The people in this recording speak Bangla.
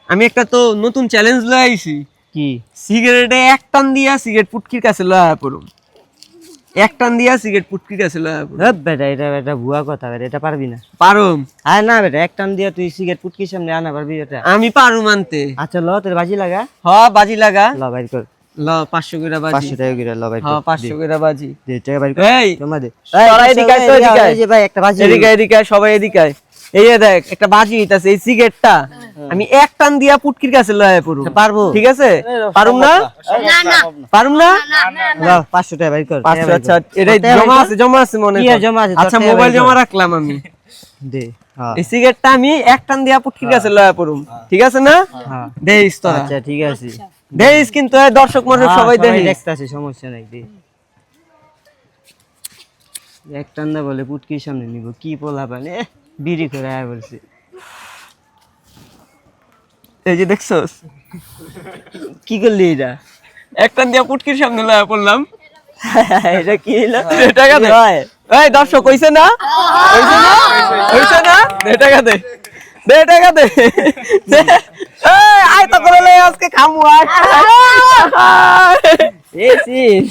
আমি একটা তো নতুন চ্যালেঞ্জ লয়ে আইছি। কি সিগারেটে এক টান দিয়া সিগারেট পুটকির কাছে লয়া পড়ুম। এক টান দিয়া সিগারেট পুটকির কাছে লয়া পড়ুম। বেটা এটা ভুয়া কথা বেটা, এটা পারবি না। পারুম। আরে না বেটা, এক টান দিয়া তুই সিগারেট পুটকির সামনে আনা পারবি এটা? আমি পারুম আনতে। আচ্ছা ল তোর বাজি লাগা। হ বাজি লাগা। ল বাইর কর। ল 500 কইরা বাজি। 500 টাকা করে ল বাইর হ কর। 500 কইরা বাজি। দে টাকা বাইর কর। এই জমা দে। সবাই এদিকে আয়, তো এদিকে আয়। এই যে ভাই একটা বাজি। এদিকে এদিকে আয়, সবাই এদিকে আয়। এই যে দেখ একটা বাজি হইতাছে, এই সিগারেটটা আমি এক টান দিয়া পুটকির কাছে লয়া পড়ুম। পারবো? ঠিক আছে? পারুম না? না না পারুম না? ল 500 টাকা বাইর কর। 500। আচ্ছা এটাই জমা আছে মনে কি কর। আর জমা আছে? আচ্ছা তোর টাকা মোবাইল বাইর কর। জমা রাখলাম আমি। দে। হ্যাঁ এই সিগারেটটা আমি এক টান দিয়া পুটকির কাছে লয়া পড়ুম। ঠিক আছে না? হ্যাঁ দেইস তোরা। আচ্ছা ঠিক আছে। দেইস কিন্তু এই দর্শক মর্শক হ্যাঁ, সবাই দেখিস। দেখতাছে, সমস্যা নাই। দে এক টান না বলে পুটকির সামনে নিব, কি পোলা পানে বিড়ি করে আয় বলছে। এই যে দেখছস, কি করলি এটা? এক টান দিয়া পুটকির সামনে লয়া পড়লাম। এটা কি হলো? টাকা দে। হয়? এই দর্শক হইছে না? হইছে না? হইছে না? দে টাকা দে। দে টাকা দে। দে। এই আয় তো করে লই আজকে খামু আয়। এই সিন